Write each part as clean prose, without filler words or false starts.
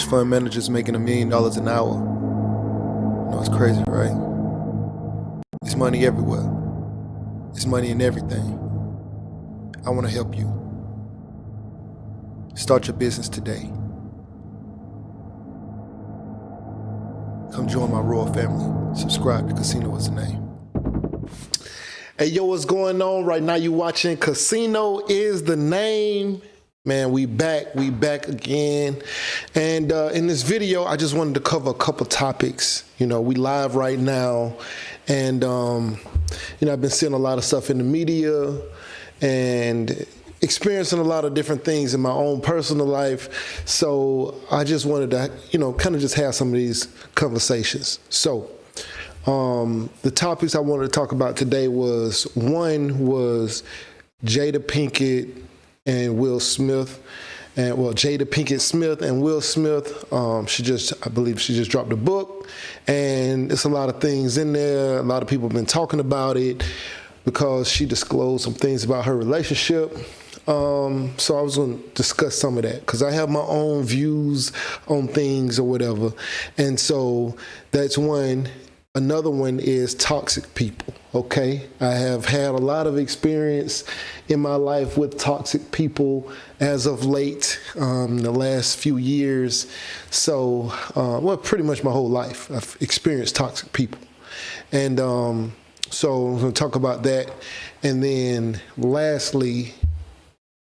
fund managers making $1 million an hour. You know, it's crazy, right? It's money everywhere. It's money in everything. I want to help you. Start your business today. Come join my royal family. Subscribe to Casino is the name. Hey, yo, what's going on? Right now you watching Casino is the Name. Man, we back again. And in this video, I just wanted to cover a couple topics. You know, we live right now. And, you know, I've been seeing a lot of stuff in the media and experiencing a lot of different things in my own personal life. So I just wanted to, you know, kind of just have some of these conversations. So the topics I wanted to talk about today was, one was Jada Pinkett and Will Smith. And well, Jada Pinkett Smith and Will Smith, I believe she just dropped a book, and it's a lot of things in there. A lot of people have been talking about it because she disclosed some things about her relationship. So I was going to discuss some of that because I have my own views on things or whatever. And so that's one. Another one is toxic people, okay? I have had a lot of experience in my life with toxic people as of late, the last few years. So, well, pretty much my whole life, I've experienced toxic people. And so I'm going to talk about that. And then lastly,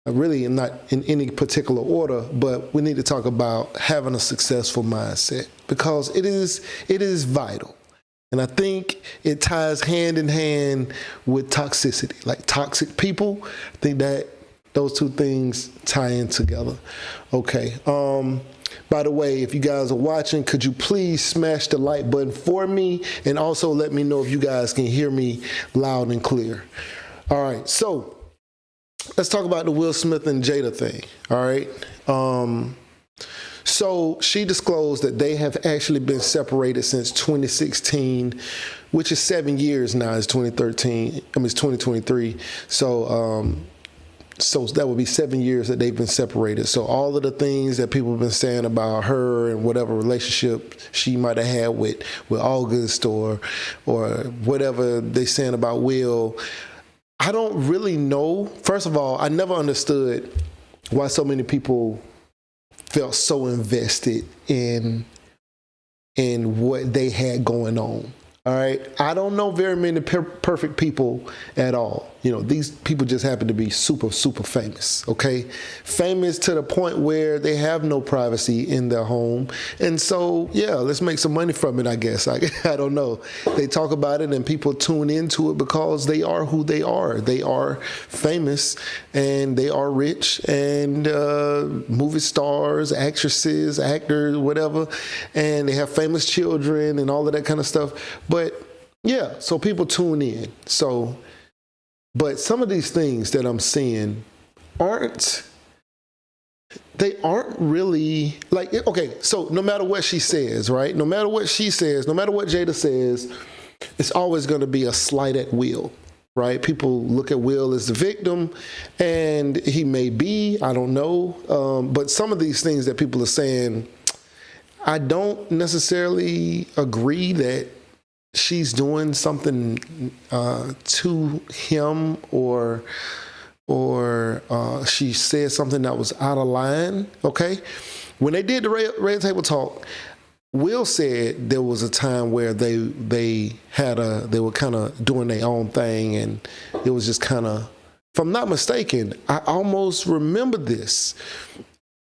I really am not in any particular order, but we need to talk about having a successful mindset because it is vital. And I think it ties hand in hand with toxicity, like toxic people. I think that those two things tie in together. Okay. By the way, if you guys are watching, could you please smash the like button for me? And also let me know if you guys can hear me loud and clear. All right. So let's talk about the Will Smith and Jada thing. All right. So she disclosed that they have actually been separated since 2016, which is 7 years now. It's 2013. I mean, it's 2023. So that would be 7 years that they've been separated. So all of the things that people have been saying about her and whatever relationship she might have had with August or whatever they're saying about Will, I don't really know. First of all, I never understood why so many people felt so invested in what they had going on. All right. I don't know very many perfect people at all. You know, these people just happen to be super, super famous. Okay. Famous to the point where they have no privacy in their home. And so, yeah, let's make some money from it, I guess. I don't know. They talk about it and people tune into it because they are who they are. They are famous and they are rich and movie stars, actresses, actors, whatever. And they have famous children and all of that kind of stuff. But yeah, so people tune in. So, but some of these things that I'm seeing aren't really like, okay, so no matter what she says, right? No matter what she says, no matter what Jada says, it's always going to be a slight at Will, right? People look at Will as the victim, and he may be, I don't know. But some of these things that people are saying, I don't necessarily agree that she's doing something to him or she said something that was out of line. Okay. When they did the Red Table Talk, Will said there was a time where they were kind of doing their own thing, and it was just kind of, if I'm not mistaken, I almost remember this,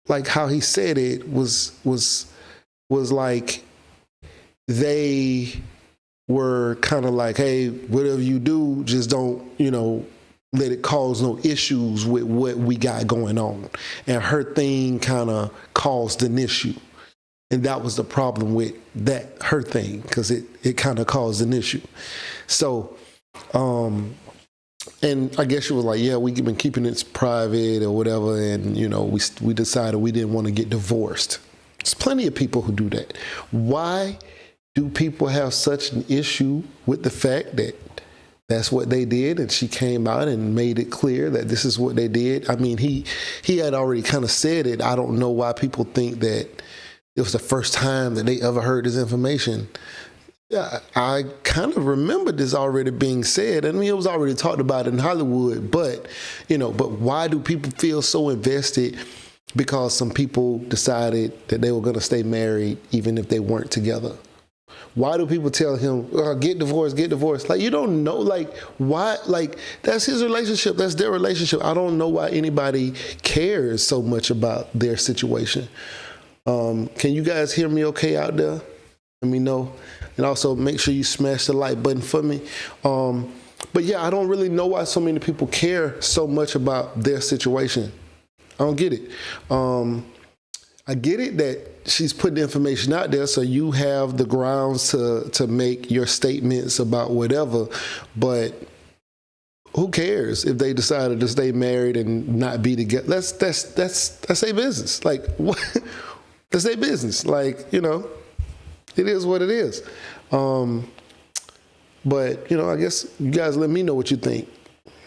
like how he said it was like they were kind of like, hey, whatever you do, just don't, you know, let it cause no issues with what we got going on. And her thing kind of caused an issue. And that was the problem with that, her thing, because it kind of caused an issue. So, and I guess she was like, yeah, we've been keeping it private or whatever. And, you know, we decided we didn't want to get divorced. There's plenty of people who do that. Why do people have such an issue with the fact that that's what they did, and she came out and made it clear that this is what they did? I mean, he had already kind of said it. I don't know why people think that it was the first time that they ever heard this information. Yeah, I kind of remember this already being said. I mean, it was already talked about in Hollywood, but why do people feel so invested? Because some people decided that they were going to stay married even if they weren't together. Why do people tell him, oh, get divorced, get divorced? Like, you don't know, like, why? Like, that's his relationship. That's their relationship. I don't know why anybody cares so much about their situation. Can you guys hear me okay out there? Let me know. And also make sure you smash the like button for me. But yeah, I don't really know why so many people care so much about their situation. I don't get it. I get it that she's putting the information out there so you have the grounds to make your statements about whatever, but who cares if they decided to stay married and not be together? That's their business. Like, what? That's their business. Like, it is what it is. But, I guess you guys let me know what you think.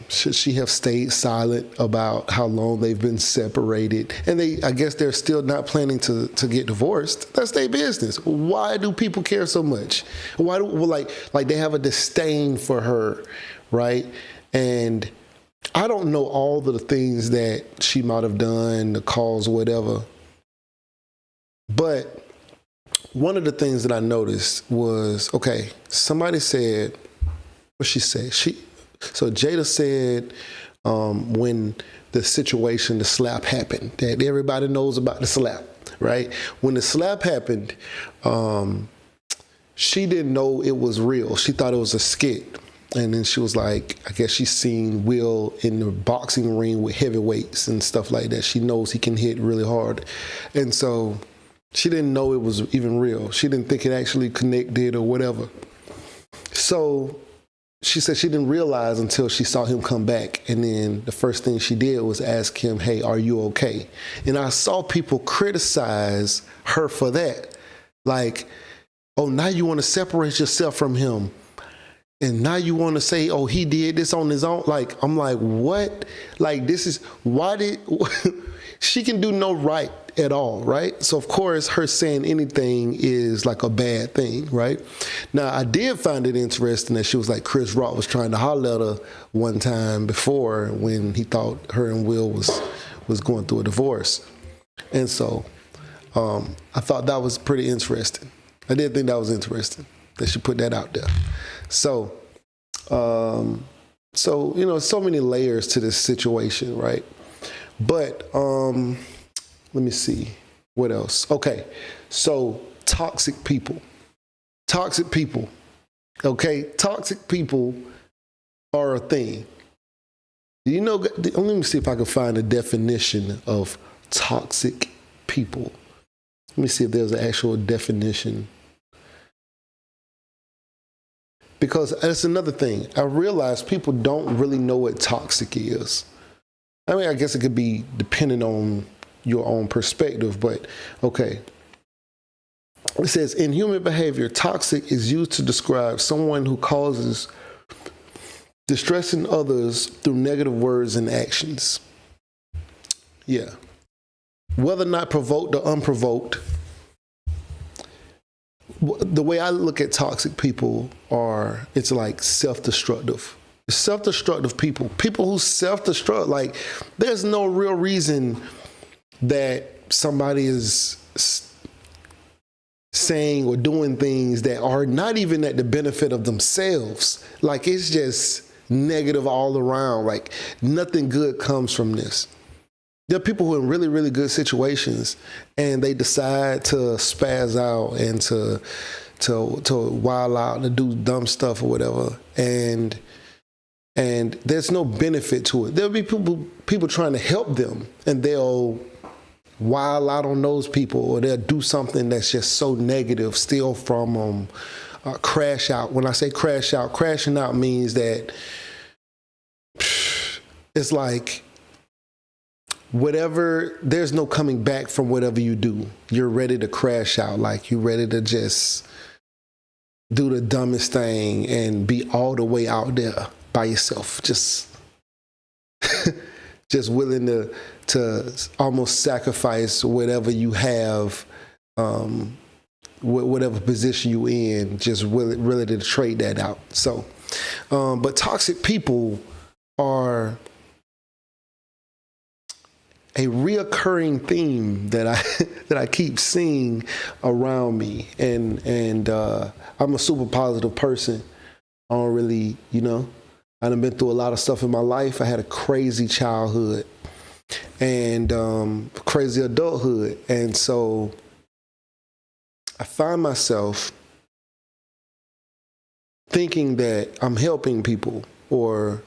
Should she have stayed silent about how long they've been separated? And I guess they're still not planning to get divorced. That's their business. Why do people care so much? Why do like they have a disdain for her, right? And I don't know all of the things that she might have done, the calls, whatever. But one of the things that I noticed was, okay, somebody said, what she said? So Jada said when the situation, the slap happened, that everybody knows about the slap, right? When the slap happened, she didn't know it was real. She thought it was a skit. And then she was like, I guess she's seen Will in the boxing ring with heavyweights and stuff like that. She knows he can hit really hard. And so she didn't know it was even real. She didn't think it actually connected or whatever. So she said she didn't realize until she saw him come back. And then the first thing she did was ask him, hey, are you okay? And I saw people criticize her for that. Like, oh, now you want to separate yourself from him. And now you want to say, oh, he did this on his own. Like, I'm like, what? Like, this is, why did, she can do no right at all, right? So, of course, her saying anything is like a bad thing, right? Now, I did find it interesting that she was like, Chris Rock was trying to holler at her one time before when he thought her and Will was going through a divorce. And so I thought that was pretty interesting. I did think that was interesting that she put that out there. So, so many layers to this situation, right? But let me see what else. Okay, so toxic people, okay? Toxic people are a thing. Let me see if I can find a definition of toxic people. Let me see if there's an actual definition. Because that's another thing. I realize people don't really know what toxic is. I mean, I guess it could be depending on your own perspective, but okay. It says, in human behavior, toxic is used to describe someone who causes distress in others through negative words and actions. Yeah. Whether or not provoked or unprovoked, the way I look at toxic people it's like self-destructive. Self-destructive people who self-destruct, like there's no real reason that somebody is saying or doing things that are not even at the benefit of themselves. Like it's just negative all around. Like nothing good comes from this. There are people who are in really, really good situations and they decide to spaz out and to wild out, to do dumb stuff or whatever. And there's no benefit to it. There'll be people trying to help them and they'll wild out on those people, or they'll do something that's just so negative, steal from them, crash out. When I say crash out, crashing out means that it's like whatever, there's no coming back from whatever you do. You're ready to crash out, like you're ready to just do the dumbest thing and be all the way out there by yourself, just willing to almost sacrifice whatever you have whatever position you in, just really to trade that out. So, but toxic people are a reoccurring theme that I keep seeing around me, and I'm a super positive person. I don't really, I done been through a lot of stuff in my life. I had a crazy childhood and crazy adulthood, and so I find myself thinking that I'm helping people, or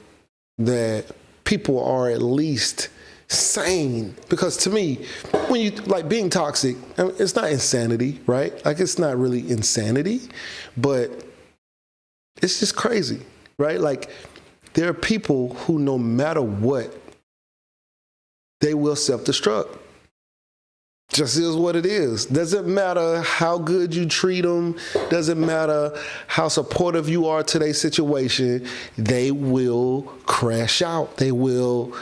that people are at least sane. Because to me, when you like being toxic, it's not insanity, right? Like, it's not really insanity, but it's just crazy, right? Like, there are people who, no matter what, they will self-destruct. Just is what it is. Doesn't matter how good you treat them. Doesn't matter how supportive you are to their situation. They will crash out. They will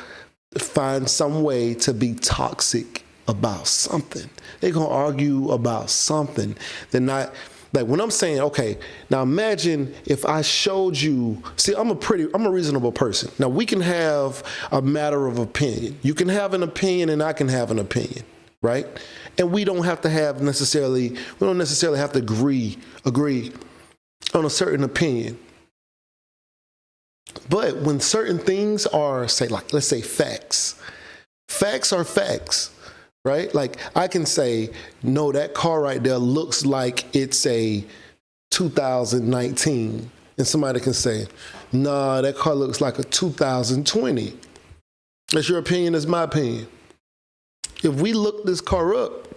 find some way to be toxic about something. They're going to argue about something. They're not, like, when I'm saying, okay, now imagine if I showed you, see, I'm a reasonable person. Now, we can have a matter of opinion. You can have an opinion and I can have an opinion, right? And we don't necessarily have to agree on a certain opinion. But when certain things are, say, like, let's say facts are facts, right? Like, I can say, no, that car right there looks like it's a 2019. And somebody can say, nah, that car looks like a 2020. That's your opinion, that's my opinion. If we look this car up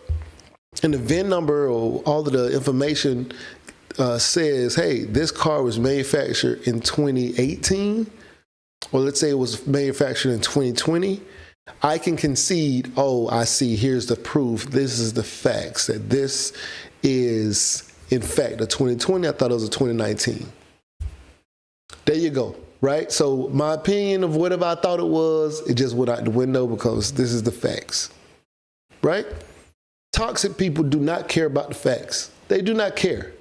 and the VIN number or all of the information says, hey, this car was manufactured in 2018, or let's say it was manufactured in 2020, I can concede, oh, I see, here's the proof. This is the facts that this is, in fact, a 2020. I thought it was a 2019. There you go, right? So my opinion of whatever I thought it was, it just went out the window because this is the facts, right? Toxic people do not care about the facts. They do not care.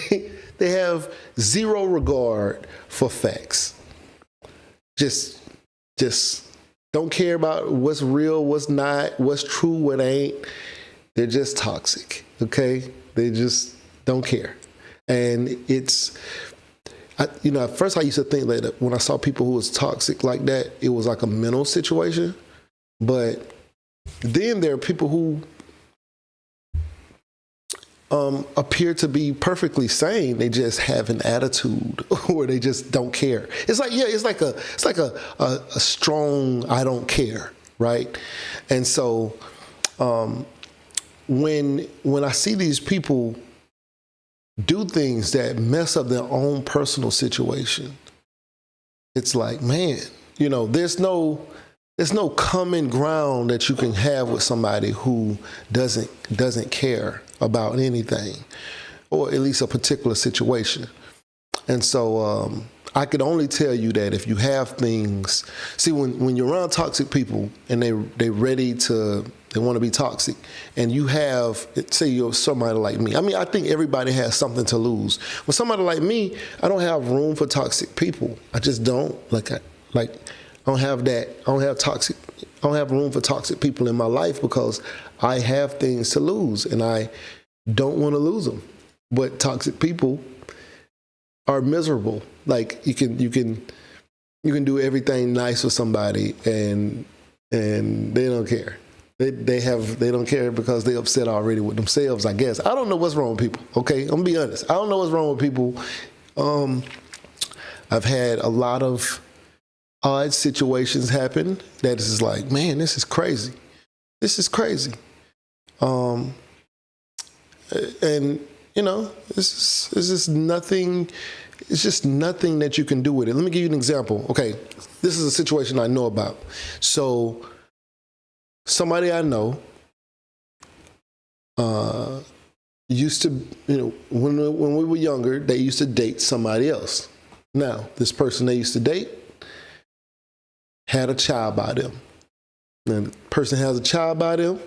They have zero regard for facts. Just don't care about what's real, what's not, what's true, what ain't. They're just toxic, okay? They just don't care. And it's, at first I used to think that when I saw people who was toxic like that, it was like a mental situation. But then there are people who appear to be perfectly sane. They just have an attitude, or they just don't care. It's like a strong I don't care, right? And so when I see these people do things that mess up their own personal situation, it's like, man, there's no common ground that you can have with somebody who doesn't care about anything, or at least a particular situation. And so I could only tell you that if you have things, see, when you're around toxic people and they want to be toxic, and you have, say you're somebody like me. I mean, I think everybody has something to lose. With somebody like me, I don't have room for toxic people. I just don't. I don't have that. I don't have room for toxic people in my life because I have things to lose and I don't want to lose them. But toxic people are miserable. Like, you can do everything nice with somebody and they don't care. They don't care because they're upset already with themselves, I guess. I don't know what's wrong with people. Okay, I'm gonna be honest. I don't know what's wrong with people. I've had a lot of odd situations happen that is like, man, this is crazy. This is crazy. And it's just nothing. It's just nothing that you can do with it. Let me give you an example. Okay, this is a situation I know about. So somebody I know used to, when we were younger, they used to date somebody else. Now, this person they used to date had a child by them. And the person has a child by them,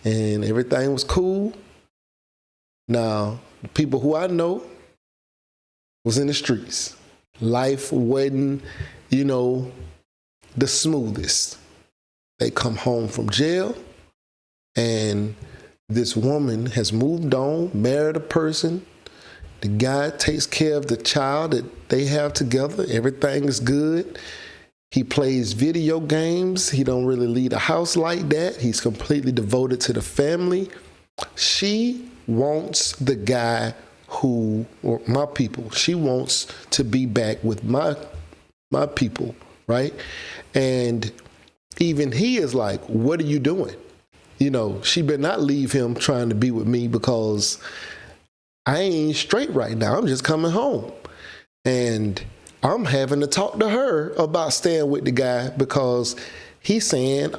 and everything was cool. Now, people who I know was in the streets. Life wasn't, the smoothest. They come home from jail, and this woman has moved on, married a person. The guy takes care of the child that they have together. Everything is good. He plays video games. He don't really lead a house like that. He's completely devoted to the family. She wants the guy or my people, she wants to be back with my people, right? And even he is like, what are you doing? She better not leave him trying to be with me because I ain't straight right now. I'm just coming home. And I'm having to talk to her about staying with the guy because she's saying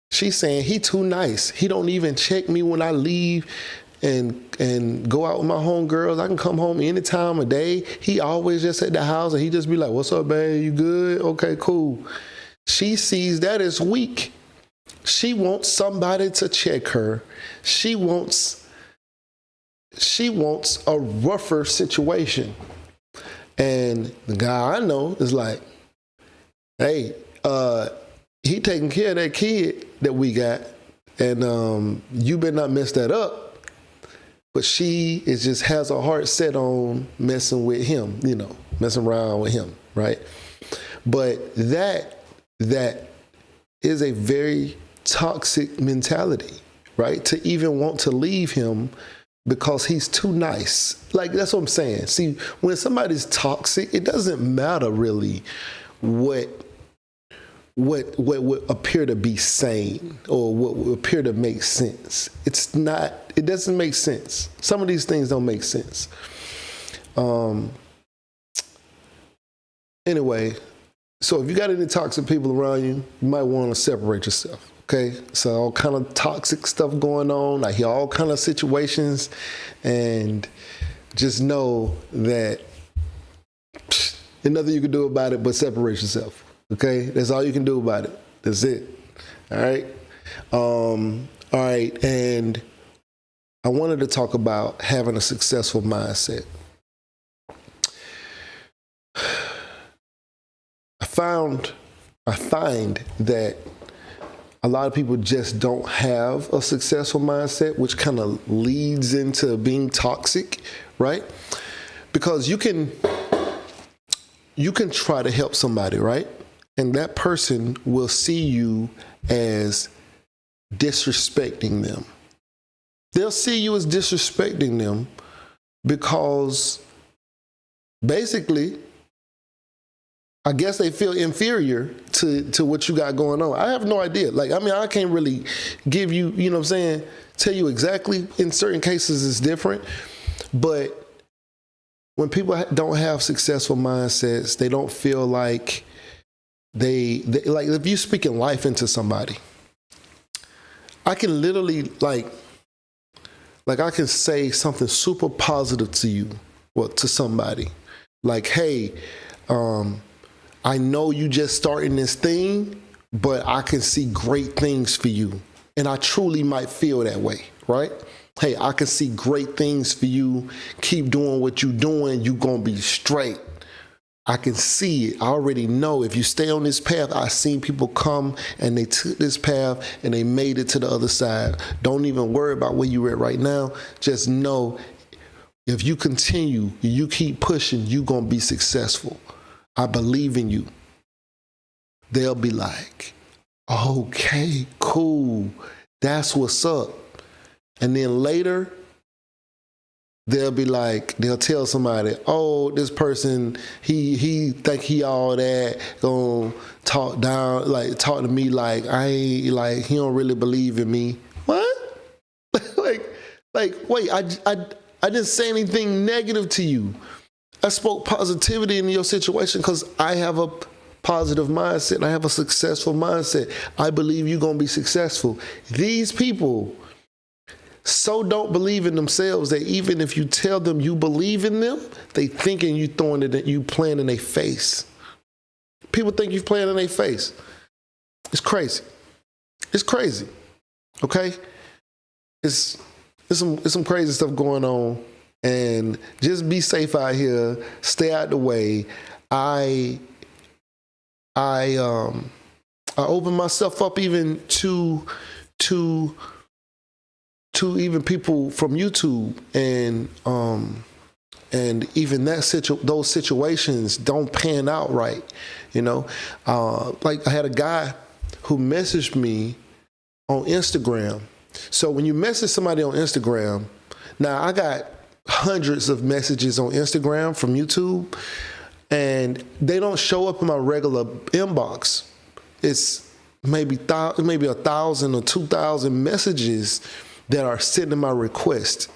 he too nice. He don't even check me when I leave and go out with my homegirls. I can come home any time of day. He always just at the house and he just be like, what's up, babe? You good? Okay, cool. She sees that as weak. She wants somebody to check her. She wants a rougher situation. And the guy I know is like, hey, he taking care of that kid that we got, and you better not mess that up. But she just has a heart set on messing with him, messing around with him, right? But that is a very toxic mentality, right? To even want to leave him because he's too nice. Like, that's what I'm saying. See, when somebody's toxic, it doesn't matter really what would appear to be sane or what would appear to make sense. It doesn't make sense. Some of these things don't make sense. Anyway, so if you got any toxic people around you, you might want to separate yourself. Okay, so all kind of toxic stuff going on. I hear all kind of situations, and just know that there's nothing you can do about it but separate yourself. Okay, that's all you can do about it. That's it. All right. All right, and I wanted to talk about having a successful mindset. I find that a lot of people just don't have a successful mindset, which kind of leads into being toxic, right? Because you can try to help somebody, right? And that person will see you as disrespecting them. They'll see you as disrespecting them because basically, I guess they feel inferior to what you got going on. I have no idea. I can't really give you, tell you exactly. In certain cases, it's different. But when people don't have successful mindsets, they don't feel like they like, if you're speaking life into somebody, I can literally I can say something super positive to you, to somebody. Like, hey, I know you just starting this thing, but I can see great things for you. And I truly might feel that way, right? Hey, I can see great things for you. Keep doing what you're doing. You're going to be straight. I can see it. I already know if you stay on this path. I've seen people come and they took this path and they made it to the other side. Don't even worry about where you're at right now. Just know if you continue, you keep pushing, you're going to be successful. I believe in you. They'll be like, okay, cool. That's what's up. And then later, they'll tell somebody, oh, this person, he think he all that, gonna talk down, talk to me like he don't really believe in me. What? Wait, I didn't say anything negative to you. I spoke positivity in your situation because I have a positive mindset. I have a successful mindset. I believe you're going to be successful. These people so don't believe in themselves that even if you tell them you believe in them, they thinking you throwing it at you, playing in their face. People think you're playing in their face. It's crazy. It's crazy. Okay? there's some crazy stuff going on, and just be safe out here. Stay out the way. I open myself up even to even people from YouTube, and even those situations don't pan out right, you know. Like I had a guy who messaged me on Instagram. So when you message somebody on Instagram, now I got hundreds of messages on Instagram from YouTube, and they don't show up in my regular inbox. It's maybe 1,000 or 2,000 messages that are sitting in my request.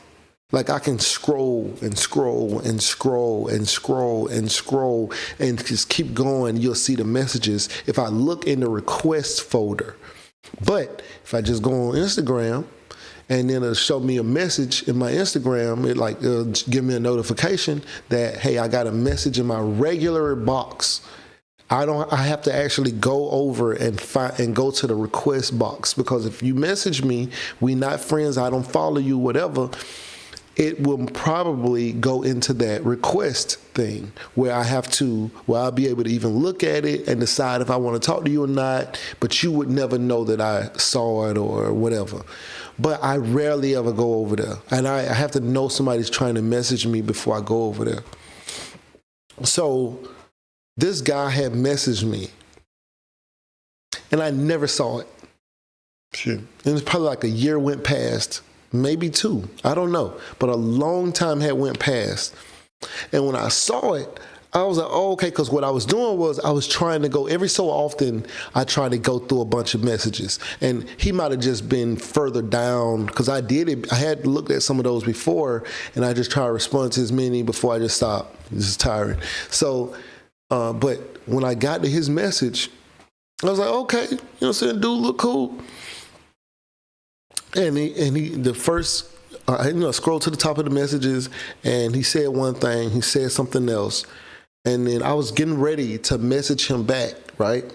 Like I can scroll and scroll and scroll and scroll and scroll and just keep going. You'll see the messages if I look in the request folder. But if I just go on Instagram and then it'll show me a message in my Instagram, it'll give me a notification that, hey, I got a message in my regular box. I have to actually go over and go to the request box, because if you message me, we not friends, I don't follow you, whatever, it will probably go into that request thing where I'll be able to even look at it and decide if I want to talk to you or not, but you would never know that I saw it or whatever. But I rarely ever go over there, and I have to know somebody's trying to message me before I go over there. So this guy had messaged me, and I never saw it. Sure. And it's probably like a year went past, maybe 2, I don't know, but a long time had went past. And when I saw it, I was like, oh, okay, because what I was doing was I was trying to go, every so often, I try to go through a bunch of messages. And he might have just been further down, because I did it. I had looked at some of those before, and I just try to respond to as many before I just stop. This is tiring. So, but when I got to his message, I was like, okay, you know what I'm saying, dude look cool. And he scrolled to the top of the messages, and he said one thing, he said something else. And then I was getting ready to message him back, right?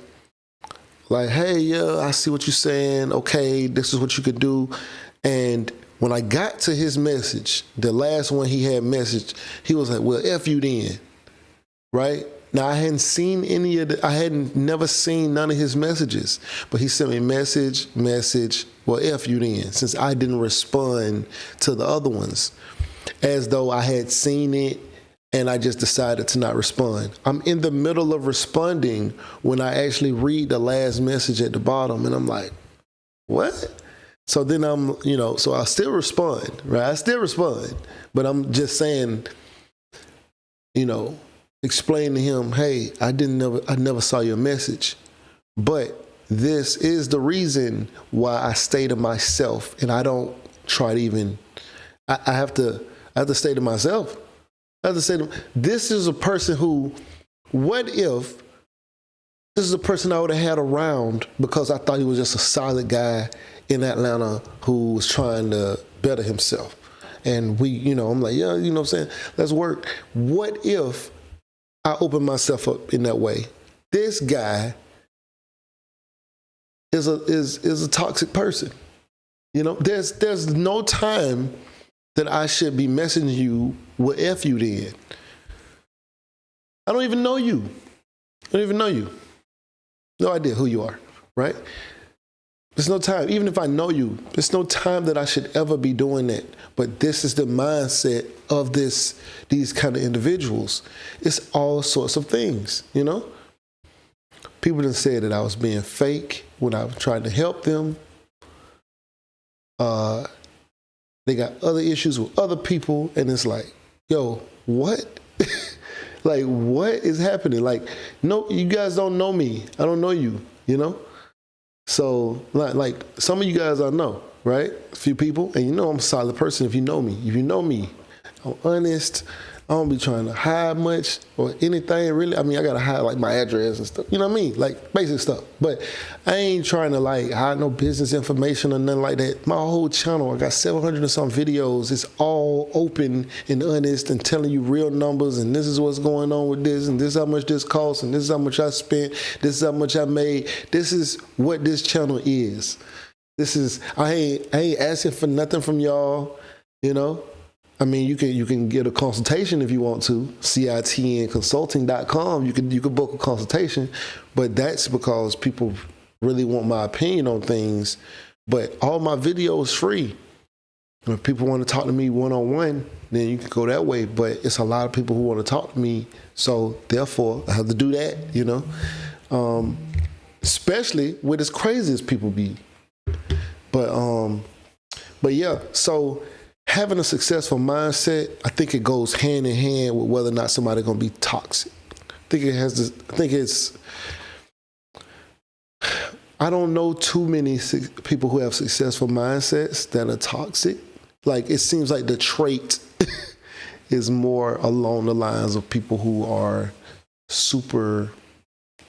Like, hey, yeah, I see what you're saying. Okay, this is what you could do. And when I got to his message, the last one he had messaged, he was like, well, F you then, right? Now, I hadn't seen I hadn't never seen none of his messages, but he sent me message, well, F you then, since I didn't respond to the other ones, as though I had seen it and I just decided to not respond. I'm in the middle of responding when I actually read the last message at the bottom, and I'm like, what? So then so I still respond, right? I still respond, but I'm just saying, explain to him, hey, I never saw your message, but this is the reason why I stay to myself, and I don't try to even. I have to stay to myself. I have to say, this is a person who, what if this is a person I would have had around because I thought he was just a solid guy in Atlanta who was trying to better himself, and I'm like, yeah, you know what I'm saying, let's work. What if I open myself up in that way? This guy is a toxic person. There's no time that I should be messaging you with F you then. I don't even know you. No idea who you are, right? There's no time. Even if I know you, there's no time that I should ever be doing that. But this is the mindset of these kind of individuals. It's all sorts of things, People done said that I was being fake when I was trying to help them. They got other issues with other people, and it's like, yo, what? Like, what is happening? Like, no, you guys don't know me. I don't know you, So, like some of you guys I know, right? A few people, and I'm a solid person if you know me. If you know me, I'm honest. I don't be trying to hide much or anything, really. I mean, I got to hide, like, my address and stuff. You know what I mean? Like, basic stuff. But I ain't trying to, like, hide no business information or nothing like that. My whole channel, I got 700 and some videos. It's all open and honest and telling you real numbers, and this is what's going on with this, and this is how much this costs, and this is how much I spent, this is how much I made. This is what this channel is. I ain't asking for nothing from y'all. You know, I mean, you can get a consultation if you want to. CITNconsulting.com. You can book a consultation, but that's because people really want my opinion on things. But all my videos free. If people want to talk to me one-on-one, then you can go that way. But it's a lot of people who want to talk to me, so therefore I have to do that. Especially with as crazy as people be. But yeah. So having a successful mindset, I think it goes hand in hand with whether or not somebody's gonna be toxic. I don't know too many people who have successful mindsets that are toxic. Like, it seems like the trait is more along the lines of people who are super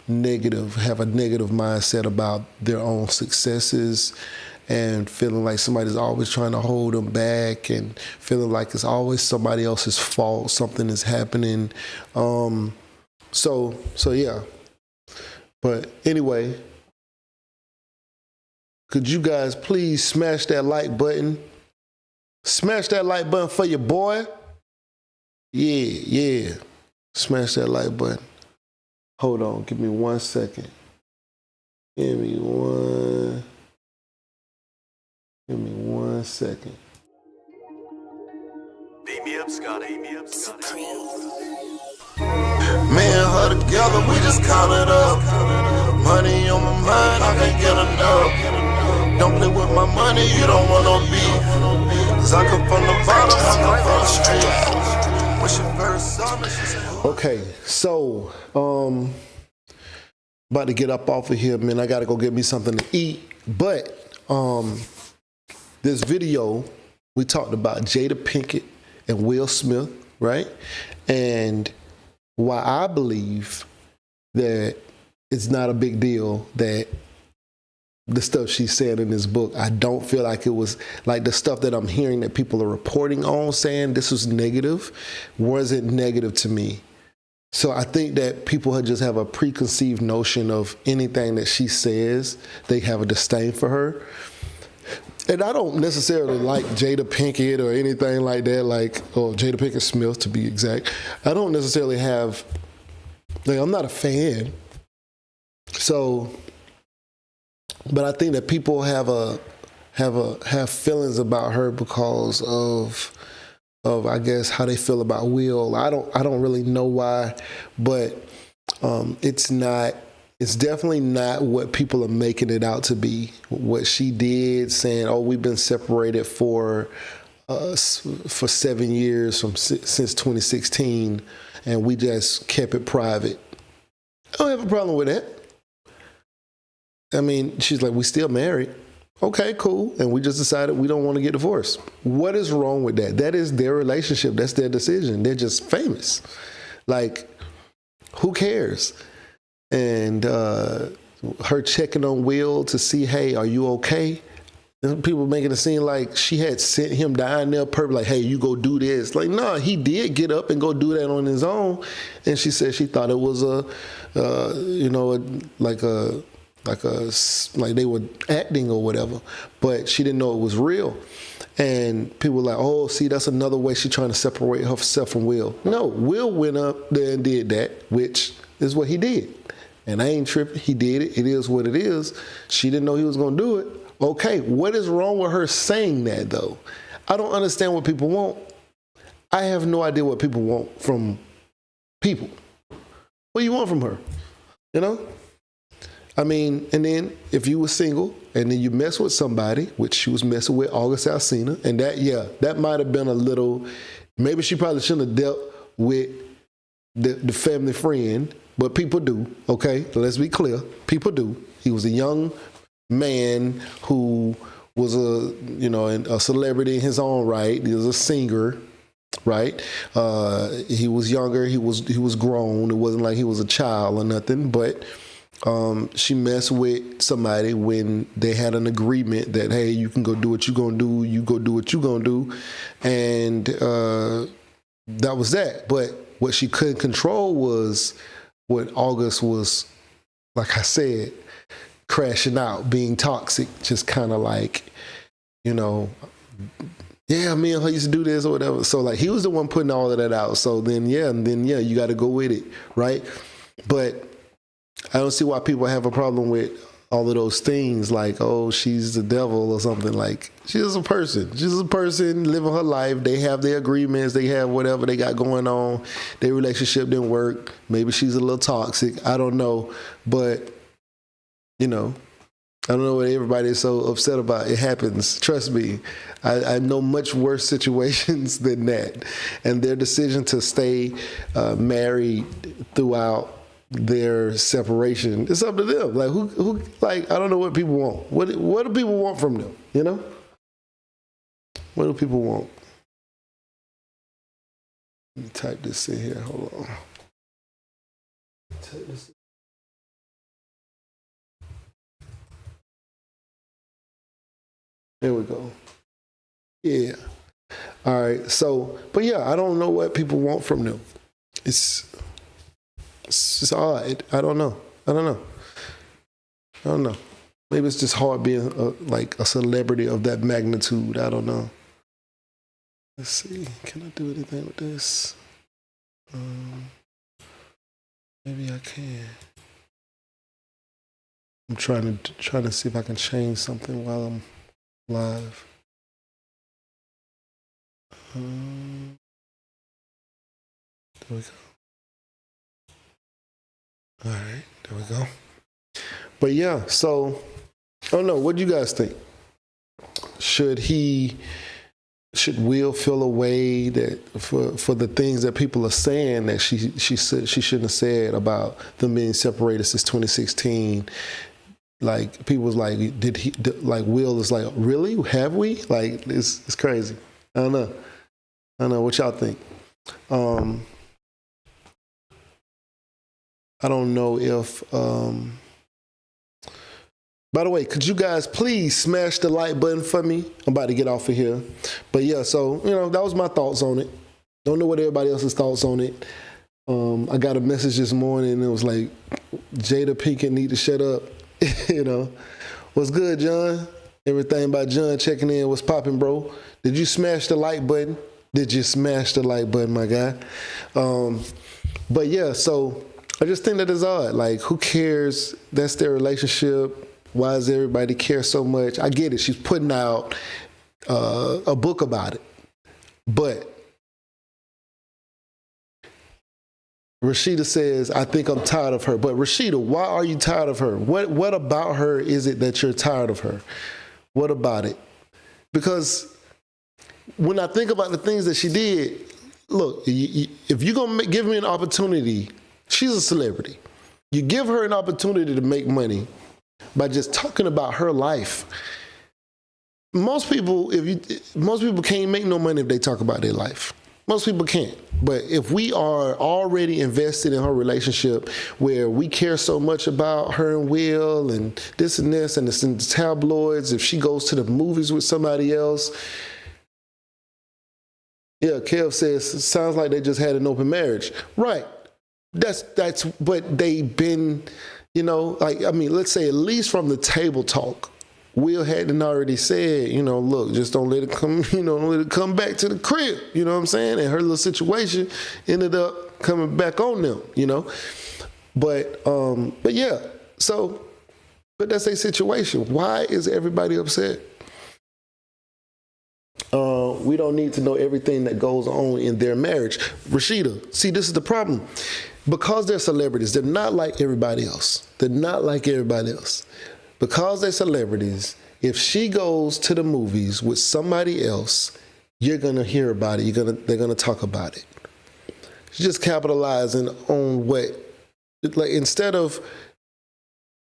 negative, have a negative mindset about their own successes, and feeling like somebody's always trying to hold them back, and feeling like it's always somebody else's fault, something is happening. So yeah. But anyway, could you guys please smash that like button? Smash that like button for your boy. Yeah. Smash that like button. Hold on, give me 1 second. Give me one second. Beat me up, Scotty. Me and her together, we just count it up. Money on my mind, I can't get enough. Don't play with my money, you don't want no beef. Cause I come from the bottom, I come from the streets. Wish it very summer, she said. Okay, so about to get up off of here, man. I gotta go get me something to eat. But this video, we talked about Jada Pinkett and Will Smith, right? And why I believe that it's not a big deal that the stuff she's saying in this book, I don't feel like it was like the stuff that I'm hearing that people are reporting on saying this was negative, wasn't negative to me. So I think that people just have a preconceived notion of anything that she says. They have a disdain for her. And I don't necessarily like Jada Pinkett or anything like that, or Jada Pinkett Smith to be exact. I don't necessarily have, I'm not a fan. So, but I think that people have feelings about her because of I guess how they feel about Will. I don't really know why, but it's definitely not what people are making it out to be. What she did, saying, "Oh, we've been separated for 7 years since 2016, and we just kept it private." I don't have a problem with that. I mean, she's like, "We still married." Okay, cool. And we just decided we don't want to get divorced. What is wrong with that? That is their relationship. That's their decision. They're just famous. Like, who cares? And her checking on Will to see, hey, are you okay? And people making it seem like she had sent him down there purposely, like, hey, you go do this. Like, no, he did get up and go do that on his own. And she said she thought it was like they were acting or whatever, but she didn't know it was real. And people were like, oh, see, that's another way she's trying to separate herself from Will. No, Will went up there and did that, which is what he did. And I ain't tripping. He did it. It is what it is. She didn't know he was going to do it. Okay, what is wrong with her saying that, though? I don't understand what people want. I have no idea what people want from people. What do you want from her? You know? I mean, and then if you were single and then you mess with somebody, which she was messing with August Alsina, and that might have been a little, maybe she probably shouldn't have dealt with the family friend, but people do, okay? Let's be clear. People do. He was a young man who was a celebrity in his own right. He was a singer, right? He was younger. He was grown. It wasn't like he was a child or nothing, but she messed with somebody when they had an agreement that, hey, you can go do what you're going to do. You go do what you're going to do. And that was that. But what she couldn't control was what August was, like I said, crashing out, being toxic, just kind of like, yeah, me and her used to do this or whatever. So like he was the one putting all of that out. So then yeah, you got to go with it, right? But I don't see why people have a problem with all of those things like, oh, she's the devil or something. Like, she's a person. She's a person living her life. They have their agreements. They have whatever they got going on. Their relationship didn't work. Maybe she's a little toxic. I don't know. But, you know, I don't know what everybody is so upset about. It happens. Trust me. I know much worse situations than that. And their decision to stay married throughout their separation, it's up to them. Like who like, I don't know what people want. What do people want from them? You know? What do people want? Let me type this in here. Hold on. Type this in. There we go. Yeah. All right. So, but yeah, I don't know what people want from them. It's just odd. I don't know. Maybe it's just hard being like a celebrity of that magnitude. I don't know. Let's see. Can I do anything with this? Maybe I can. I'm trying to see if I can change something while I'm live. There we go. All right, there we go. But yeah, so I don't know. What do you guys think? Should Will feel a way that for the things that people are saying that she shouldn't have said about them being separated since 2016? Like people was like, Will is like, really? Have we? Like it's crazy. I don't know. What y'all think? I don't know if, by the way, could you guys please smash the like button for me? I'm about to get off of here. But yeah, so, that was my thoughts on it. Don't know what everybody else's thoughts on it. I got a message this morning and it was like, Jada Pinkett need to shut up. What's good, John? Everything about John checking in. What's popping, bro? Did you smash the like button? Did you smash the like button, my guy? But yeah, so I just think that is odd. Like, who cares? That's their relationship. Why does everybody care so much? I get it. She's putting out a book about it. But Rashida says, I think I'm tired of her. But Rashida, why are you tired of her? What about her is it that you're tired of her? What about it? Because when I think about the things that she did, look, if you're going to give me an opportunity, she's a celebrity. You give her an opportunity to make money by just talking about her life. Most people can't make no money if they talk about their life. Most people can't. But if we are already invested in her relationship where we care so much about her and Will and this and this, and it's in the tabloids, if she goes to the movies with somebody else. Yeah, Kev says, sounds like they just had an open marriage. Right. That's but they've been, let's say at least from the table talk, Will hadn't already said, look, just don't let it come, don't let it come back to the crib. You know what I'm saying? And her little situation ended up coming back on them, But yeah, but that's a situation. Why is everybody upset? We don't need to know everything that goes on in their marriage. Rashida, see, this is the problem. Because they're celebrities, they're not like everybody else. Because they're celebrities, if she goes to the movies with somebody else, you're going to hear about it. They're going to talk about it. She's just capitalizing on instead of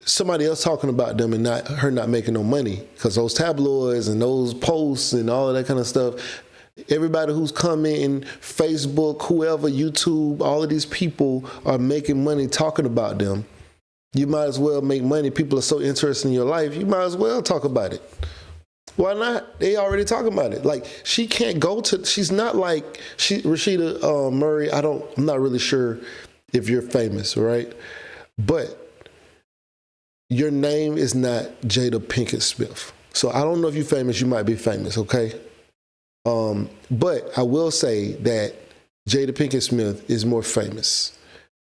somebody else talking about them and her not making no money, because those tabloids and those posts and all of that kind of stuff, everybody who's commenting, Facebook, whoever, YouTube, all of these people are making money talking about them. You might as well make money. People are so interested in your life, you might as well talk about it. Why not? They already talking about it. Like, she can't she's not like Rashida Murray. I'm not really sure if you're famous, right? But your name is not Jada Pinkett Smith. So I don't know if you're famous. You might be famous, okay? But I will say that Jada Pinkett Smith is more famous.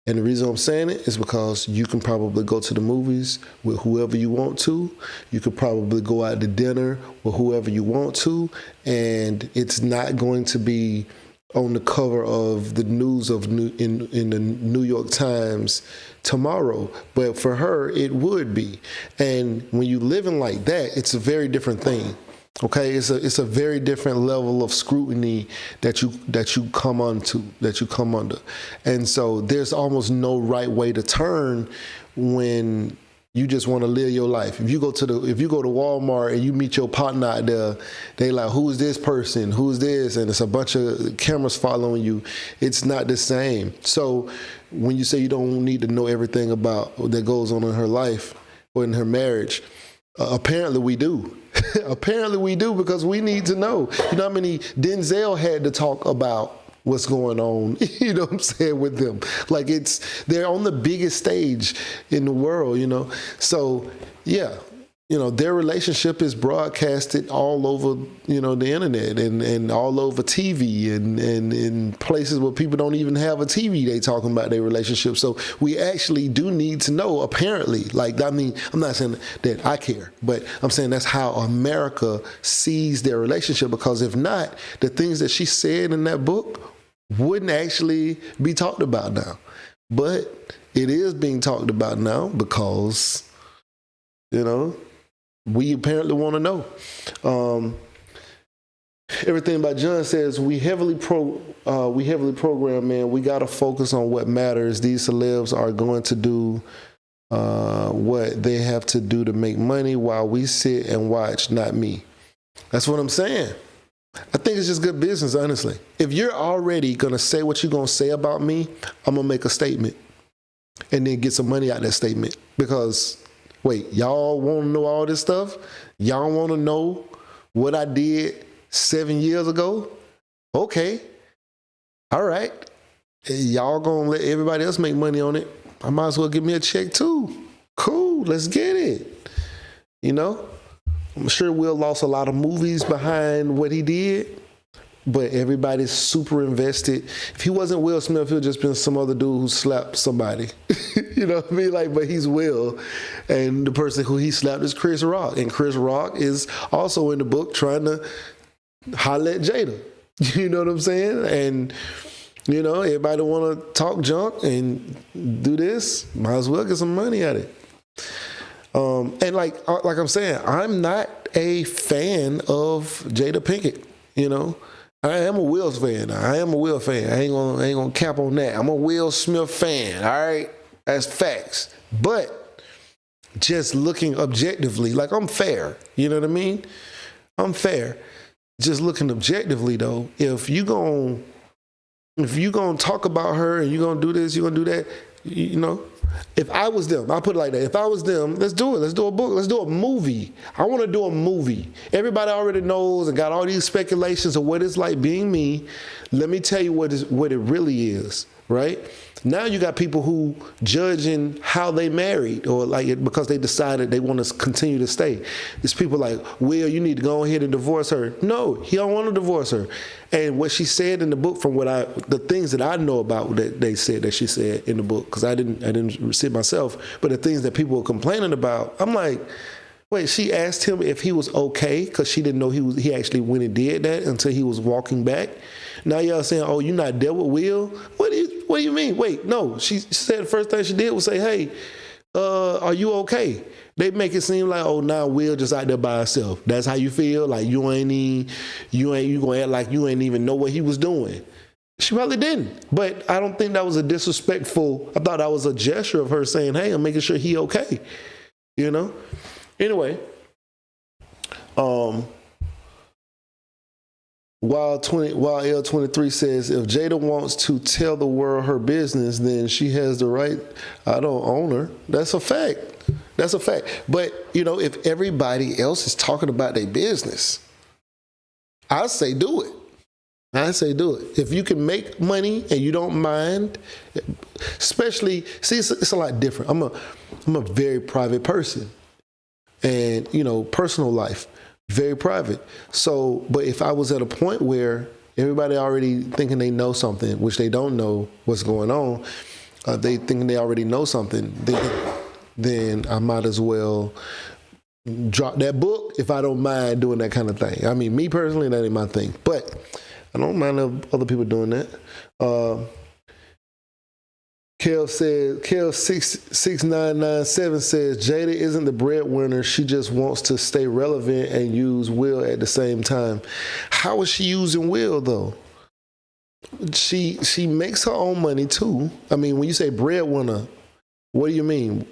And the reason I'm saying it is because you can probably go to the movies with whoever you want to. You could probably go out to dinner with whoever you want to. And it's not going to be on the cover of the news in the New York Times tomorrow. But for her, it would be. And when you living like that, it's a very different thing. Okay, it's a very different level of scrutiny that you come under, and so there's almost no right way to turn when you just want to live your life. If you go to Walmart and you meet your partner out there, they like, who's this person? Who's this? And it's a bunch of cameras following you. It's not the same. So when you say you don't need to know everything about that goes on in her life or in her marriage, apparently we do. Apparently we do, because we need to know. You know how many Denzel had to talk about what's going on, you know what I'm saying, with them. Like, they're on the biggest stage in the world, you know. So, yeah, you know, their relationship is broadcasted all over, you know, the internet and all over TV and in places where people don't even have a TV, they talking about their relationship. So we actually do need to know, apparently. Like, I mean, I'm not saying that I care, but I'm saying that's how America sees their relationship, because if not, the things that she said in that book wouldn't actually be talked about now. But it is being talked about now because, you know, we apparently want to know. Everything by John says we heavily program, man. We got to focus on what matters. These celebs are going to do what they have to do to make money while we sit and watch, not me. That's what I'm saying. I think it's just good business, honestly. If you're already going to say what you're going to say about me, I'm going to make a statement and then get some money out of that statement. Because, wait, y'all want to know all this stuff? Y'all want to know what I did 7 years ago? Okay. All right. Y'all going to let everybody else make money on it. I might as well give me a check too. Cool. Let's get it. You know? I'm sure Will lost a lot of movies behind what he did, but everybody's super invested. If he wasn't Will Smith, he'd just been some other dude who slapped somebody. You know what I mean? Like, but he's Will, and the person who he slapped is Chris Rock, and Chris Rock is also in the book trying to holler at Jada. You know what I'm saying? And you know, everybody want to talk junk and do this. Might as well get some money at it. And like I'm saying, I'm not a fan of Jada Pinkett. You know, I am a Will fan. I am a Will fan. I ain't gonna cap on that. I'm a Will Smith fan. All right, that's facts. But just looking objectively, like, I'm fair. You know what I mean? I'm fair. Just looking objectively, though, if you gonna talk about her and you gonna do this, you gonna do that, you know. If I was them, I'll put it like that. If I was them, let's do it. Let's do a book. Let's do a movie. I want to do a movie. Everybody already knows and got all these speculations of what it's like being me. Let me tell you what it really is, right? Now you got people who judging how they married, or like it because they decided they want to continue to stay. There's people like, Will, you need to go ahead and divorce her. No, he don't want to divorce her. And what she said in the book, from the things that I know about that they said that she said in the book, because I didn't see it myself, but the things that people were complaining about, I'm like, wait, she asked him if he was okay because she didn't know he actually went and did that until he was walking back. Now y'all saying, oh, you not dealt with Will? What do you mean? Wait, no. She said the first thing she did was say, hey, are you okay? They make it seem like, oh, now Will just out there by herself. That's how you feel? Like you gonna act like you ain't even know what he was doing. She probably didn't. But I don't think that was a disrespectful, I thought that was a gesture of her saying, hey, I'm making sure he okay. You know? Anyway, while L23 says, if Jada wants to tell the world her business, then she has the right. I don't own her. That's a fact. That's a fact. But, you know, if everybody else is talking about their business, I say do it. I say do it. If you can make money and you don't mind, especially, see, it's a lot different. I'm a very private person. And, you know, personal life. very private. So, but if I was at a point where everybody already thinking they know something, which they don't know what's going on, they thinking they already know something, then I might as well drop that book if I don't mind doing that kind of thing. I mean, me personally, that ain't my thing, but I don't mind other people doing that. Kel6997 says Jada isn't the breadwinner. She just wants to stay relevant and use Will at the same time. How is she using Will though? She makes her own money too. I mean, when you say breadwinner, what do you mean?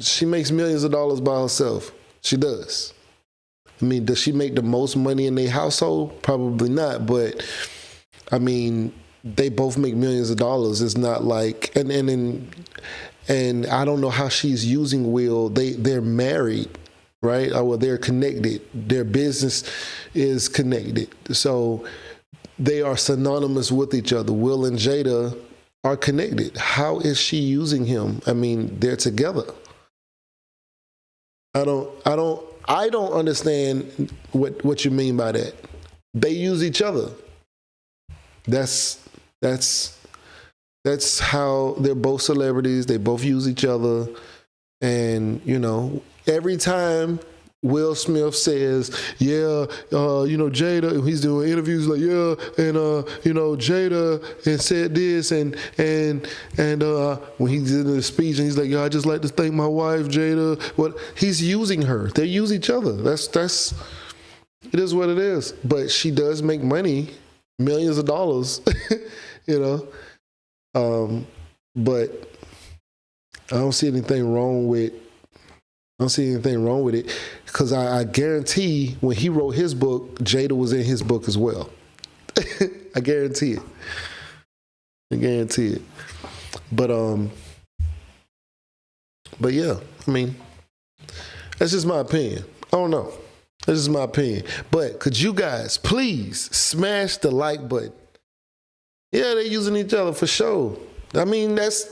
She makes millions of dollars by herself. She does. I mean, does she make the most money in their household? Probably not, but I mean, they both make millions of dollars. It's not like, and I don't know how she's using Will. They're married, right? Well, they're connected. Their business is connected. So they are synonymous with each other. Will and Jada are connected. How is she using him? I mean, they're together. I don't understand what you mean by that. They use each other. That's how they're both celebrities. They both use each other. And, you know, every time Will Smith says, Jada, he's doing interviews like, Jada and said this and when he's in the speech and he's like, I just like to thank my wife, Jada. What he's using her. They use each other. That's it is what it is. But she does make money, millions of dollars, but I don't see anything wrong with it because I guarantee when he wrote his book, Jada was in his book as well. I guarantee it. But yeah, I mean, that's just my opinion. I don't know. That's just my opinion. But could you guys please smash the like button? Yeah, they're using each other for sure. I mean, that's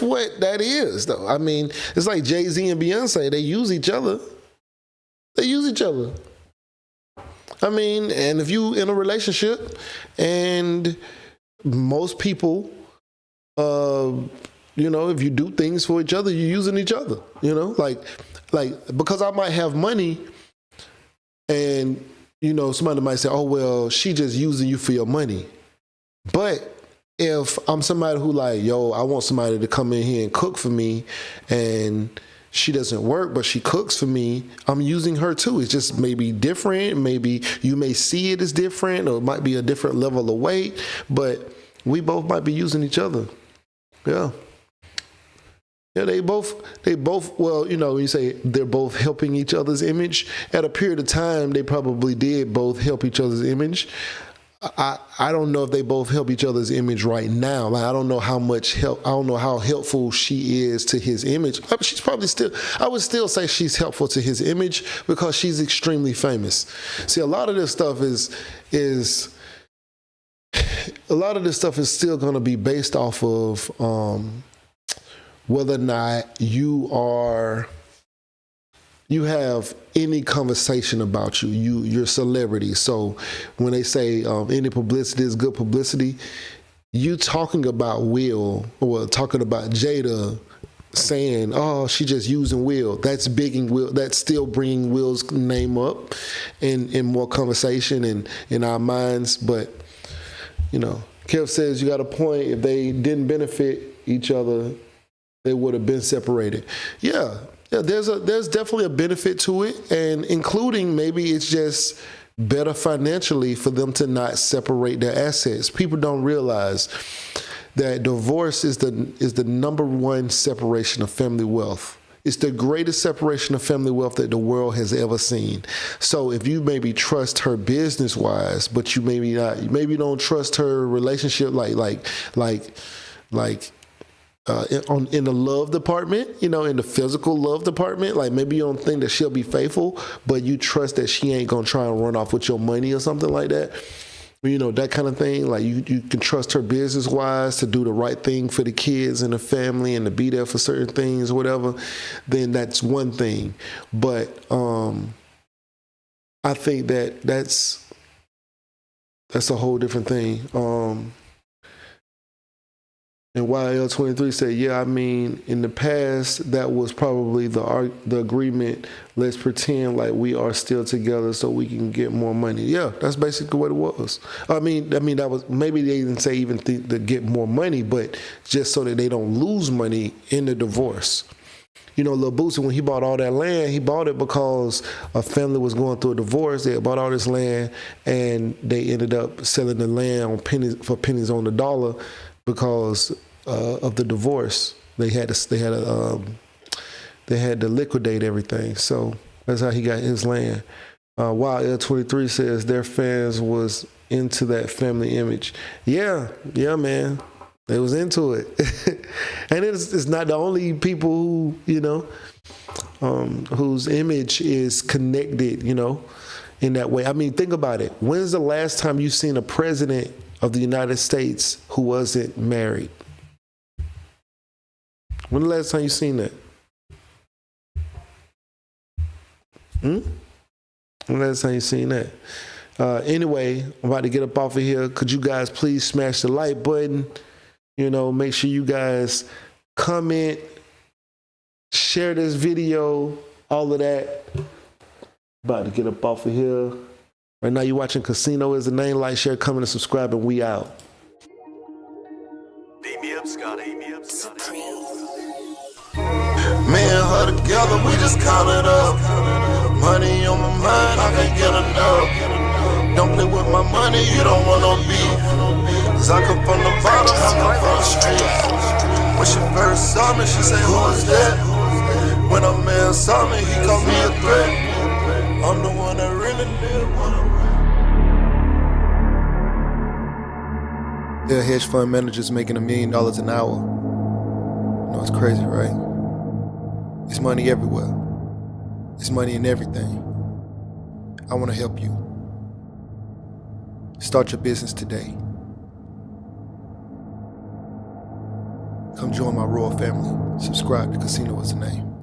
what that is, though. I mean, it's like Jay-Z and Beyonce. They use each other. I mean, and if you in a relationship and most people, if you do things for each other, you're using each other, like because I might have money and, somebody might say, oh, well, she just using you for your money. But if I'm somebody who like, I want somebody to come in here and cook for me and she doesn't work, but she cooks for me, I'm using her too. It's just maybe different. Maybe you may see it as different or it might be a different level of weight, but we both might be using each other. Yeah. Yeah, they both, well, when you say they're both helping each other's image, at a period of time, they probably did both help each other's image. I don't know if they both help each other's image right now. Like, I don't know how much help. I don't know how helpful she is to his image. She's probably I would still say she's helpful to his image because she's extremely famous. See, a lot of this stuff is still going to be based off of whether or not you have any conversation about you're a celebrity. So when they say any publicity is good publicity, you talking about Will or talking about Jada saying, oh, she just using Will. That's bigging Will. That's still bringing Will's name up in more conversation and in our minds. But, Kev says you got a point. If they didn't benefit each other, they would have been separated. Yeah, there's definitely a benefit to it, and including maybe it's just better financially for them to not separate their assets. People don't realize that divorce is the number one separation of family wealth. It's the greatest separation of family wealth that the world has ever seen. So if you maybe trust her business wise, but you maybe don't trust her relationship like in the love department, in the physical love department, like maybe you don't think that she'll be faithful, but you trust that she ain't gonna try and run off with your money or something like that. That kind of thing. Like you can trust her business wise to do the right thing for the kids and the family and to be there for certain things or whatever. Then that's one thing. But I think that's a whole different thing. And YL23 said, yeah, I mean, in the past, that was probably the agreement. Let's pretend like we are still together so we can get more money. Yeah, that's basically what it was. I mean, that was, maybe they didn't say even think to get more money, but just so that they don't lose money in the divorce. You know, Lil Boosie, when he bought all that land, he bought it because a family was going through a divorce. They had bought all this land, and they ended up selling the land on pennies on the dollar because of the divorce. They had to liquidate everything. So that's how he got his land. While L23 says their fans was into that family image. Yeah, man. They was into it. And it's not the only people who, you know, whose image is connected, you know, in that way. I mean, think about it. When's the last time you seen a president of the United States who wasn't married? When the last time you seen that? When the last time you seen that? Anyway, I'm about to get up off of here. Could you guys please smash the like button? You know, make sure you guys comment, share this video, all of that. About to get up off of here. Right now you're watching Casino Is the Name. Like, share, comment, and subscribe, and we out. Me and her together, we just count it up. Money on my mind, I can't get enough. Don't play with my money, you don't want no beef. Cause I come from the bottom, I come from the streets. When she first saw me, she said, who is that? When a man saw me, he called me a threat. I'm the one that really did what There are hedge fund managers making $1 million an hour. You know, it's crazy, right? It's money everywhere. It's money in everything. I want to help you. Start your business today. Come join my royal family. Subscribe to Casino Is the Name.